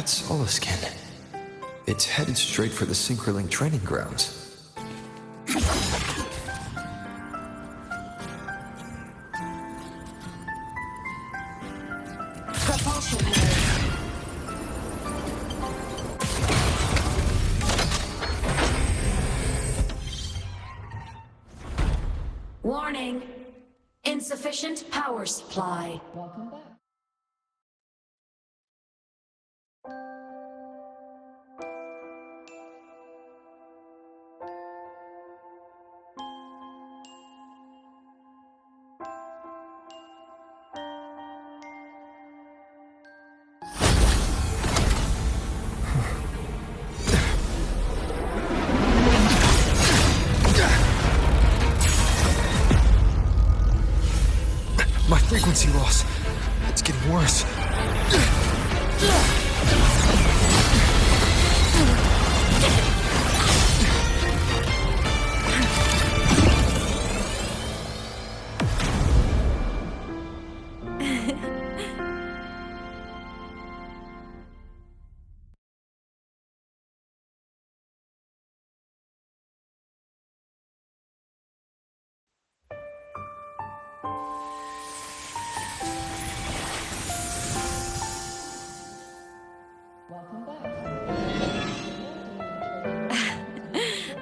That's Oliskin. It's headed straight for the Synchroling training grounds. Propulsion mode. Warning. Insufficient power supply. Welcome back. My frequency loss. It's getting worse.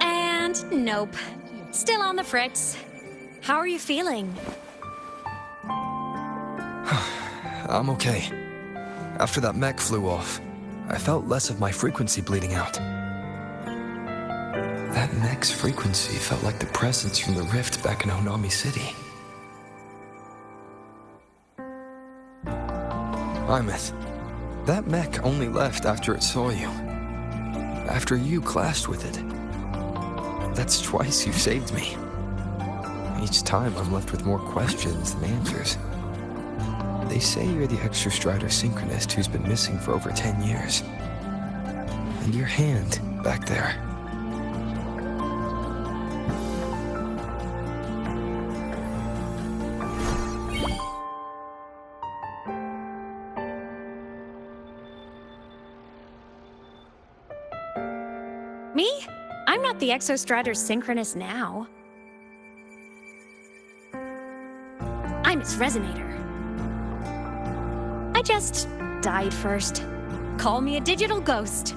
And nope. Still on the fritz. How are you feeling? I'm okay. After that mech flew off, I felt less of my frequency bleeding out. That mech's frequency felt like the presence from the rift back in Honami City. Aemeath, that mech only left after it saw you. After you clashed with it. That's twice you've saved me. Each time I'm left with more questions than answers. They say you're the Exostrider synchronist who's been missing for over 10 years. And your hand back there. Me? I'm not the Exostrider synchronist now. I'm its resonator. I just died first. Call me a digital ghost.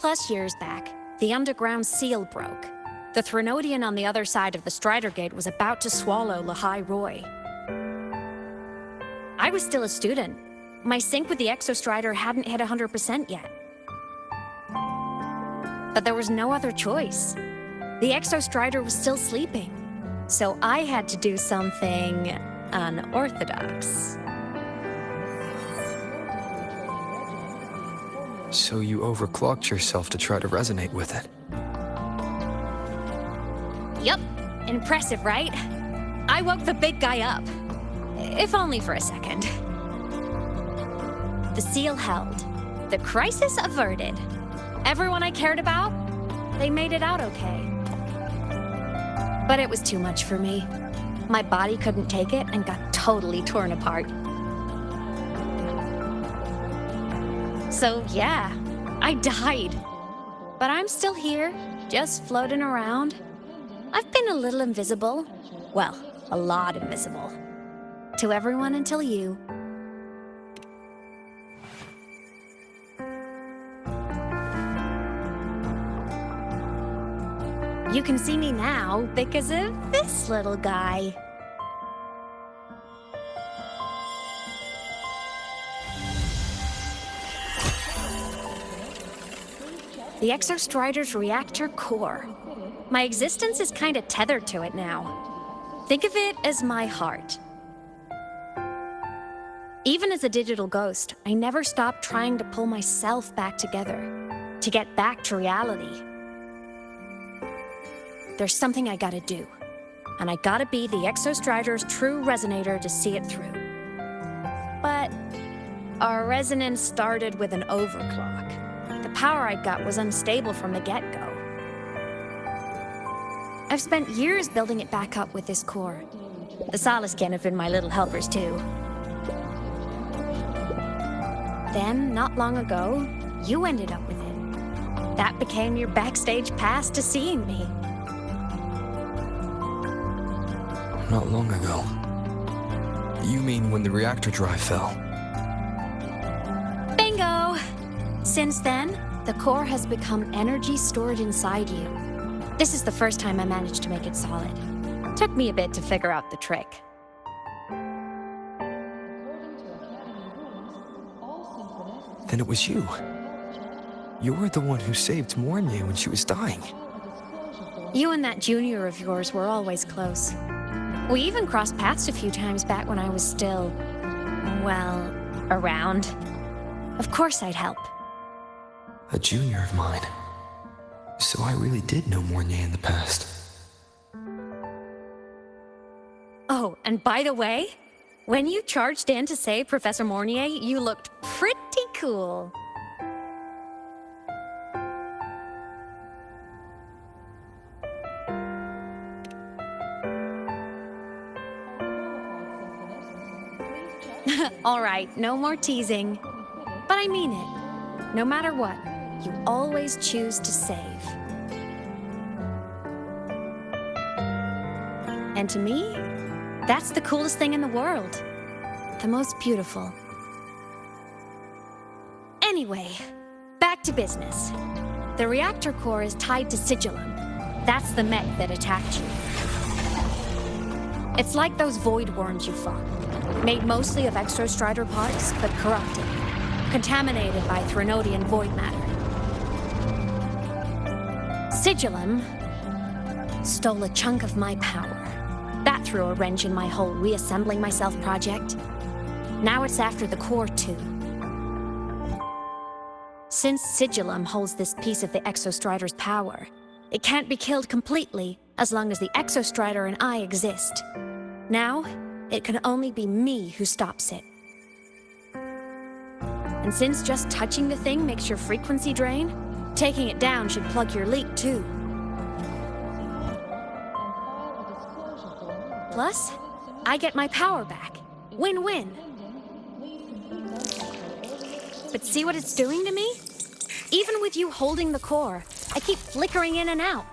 +10 years back, the underground seal broke. The Threnodian on the other side of the Strider Gate was about to swallow Lahai Roy. I was still a student. My sync with the Exostrider hadn't hit 100% yet. But there was no other choice. The Exostrider was still sleeping, so I had to do something unorthodox. So you overclocked yourself to try to resonate with it. Yup. Impressive, right? I woke the big guy up. If only for a second. The seal held. The crisis averted. Everyone I cared about, they made it out okay. But it was too much for me. My body couldn't take it and got totally torn apart. So yeah, I died. But I'm still here, just floating around. I've been a little invisible. Well, a lot invisible. To everyone until you. You can see me now because of this little guy. The Exostrider's reactor core. My existence is kinda tethered to it now. Think of it as my heart. Even as a digital ghost, I never stopped trying to pull myself back together, to get back to reality. There's something I gotta do, and I gotta be the Exostrider's true resonator to see it through. But our resonance started with an overclock. the power I got was unstable from the get-go. I've spent years building it back up with this core. The Saliskin have been my little helpers too. Then, not long ago, you ended up with it. That became your backstage pass to seeing me. Not long ago. You mean when the reactor drive fell? Bingo! Since then, the core has become energy stored inside you. This is the first time I managed to make it solid. Took me a bit to figure out the trick. Then it was you. You were the one who saved Mornier when she was dying. You and that junior of yours were always close. We even crossed paths a few times back when I was still, well, around. Of course I'd help. A junior of mine. So I really did know Mornier in the past. Oh, and by the way, when you charged in to save Professor Mornier, you looked pretty cool. All right, no more teasing. But I mean it. No matter what, you always choose to save. And to me, that's the coolest thing in the world. The most beautiful. Anyway, back to business. The reactor core is tied to Sigillum. That's the mech that attacked you. It's like those void worms you fought. Made mostly of exostrider parts, but corrupted. Contaminated by Threnodian void matter. Sigillum stole a chunk of my power. That threw a wrench in my whole reassembling myself project. Now it's after the core too. Since Sigillum holds this piece of the Exostrider's power, it can't be killed completely as long as the Exostrider and I exist. Now, it can only be me who stops it. And since just touching the thing makes your frequency drain, taking it down should plug your leak too. Plus, I get my power back. Win-win. But see what it's doing to me? Even with you holding the core, I keep flickering in and out.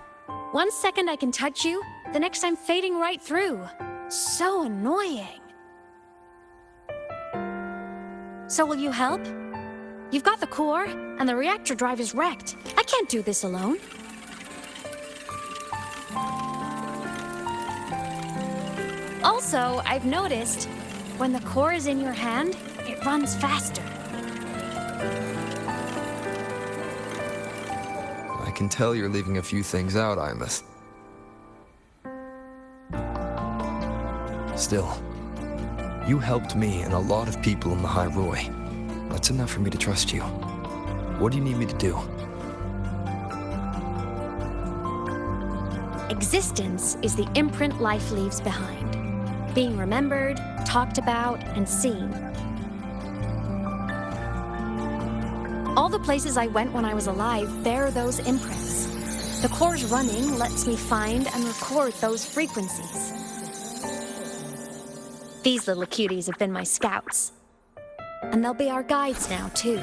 1 second I can touch you, the next I'm fading right through. So annoying. So will you help? You've got the core, and the reactor drive is wrecked. I can't do this alone. Also, I've noticed, when the core is in your hand, it runs faster. I can tell you're leaving a few things out, Aemeath. Still, you helped me and a lot of people in the High Roy. That's enough for me to trust you. What do you need me to do? Existence is the imprint life leaves behind. Being remembered, talked about, and seen. All the places I went when I was alive bear those imprints. The core's running lets me find and record those frequencies. These little cuties have been my scouts. And they'll be our guides now, too.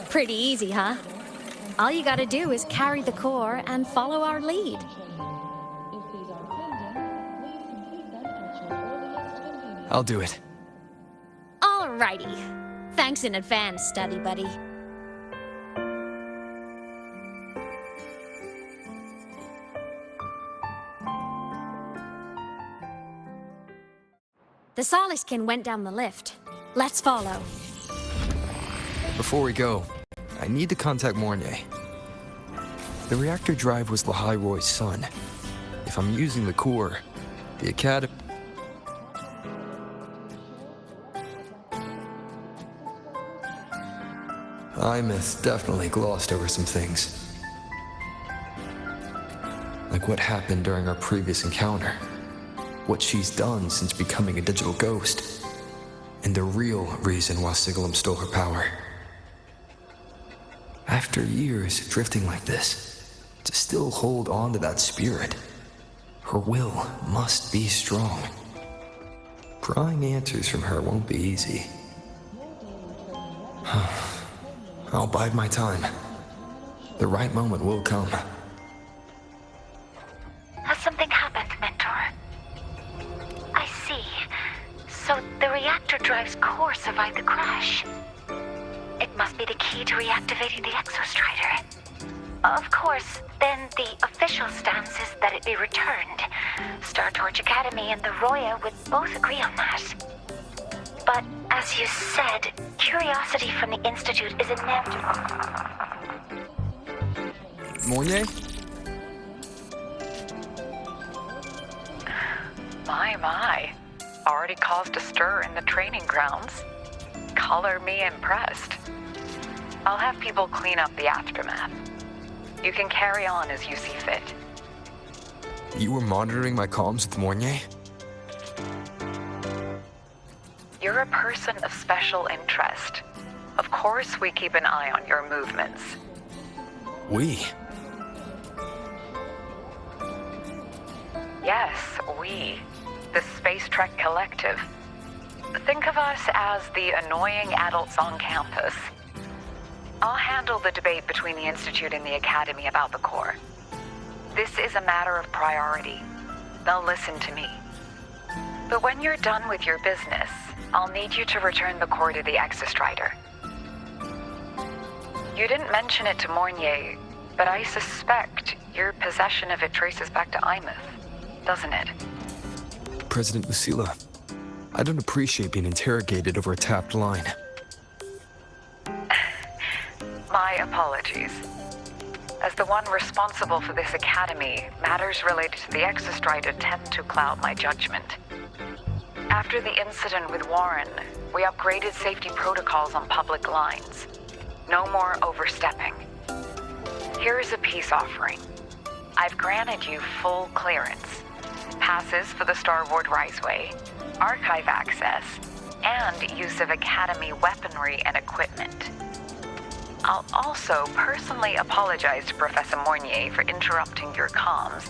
Pretty easy, huh? All you gotta do is carry the core and follow our lead. I'll do it. Alrighty. Thanks in advance, study buddy. The Saliskin went down the lift. Let's follow. Before we go, I need to contact Mornier. The reactor drive was Lahai Roy's son. If I'm using the core, the Academy... Aemeath definitely glossed over some things. Like what happened during our previous encounter. What she's done since becoming a digital ghost. And the real reason why Sigalum stole her power. After years drifting like this, to still hold on to that spirit, her will must be strong. Prying answers from her won't be easy. I'll bide my time. The right moment will come. Has something happened, Mentor? I see. So the reactor drive's core survived the crash. It must be the key to reactivating the Exostrider. Of course, then the official stance is that it be returned. Star Torch Academy and the Roya would both agree on that. But, as you said, curiosity from the Institute is inevitable. Mornier? My. Already caused a stir in the training grounds. Color me impressed. I'll have people clean up the aftermath. You can carry on as you see fit. You were monitoring my comms with Mornier? You're a person of special interest. Of course we keep an eye on your movements. We? Yes, we. The Space Trek Collective. Think of us as the annoying adults on campus. I'll handle the debate between the Institute and the Academy about the core. This is a matter of priority. They'll listen to me. But when you're done with your business, I'll need you to return the core to the Exostrider. You didn't mention it to Mornier, but I suspect your possession of it traces back to Aemeath, doesn't it? President Lucilla, I don't appreciate being interrogated over a tapped line. My apologies. As the one responsible for this academy, matters related to the Exostrider tend to cloud my judgment. After the incident with Warren, we upgraded safety protocols on public lines. No more overstepping. Here is a peace offering. I've granted you full clearance. Passes for the Starboard Riseway, archive access, and use of Academy weaponry and equipment. I'll also personally apologize to Professor Mornier for interrupting your comms,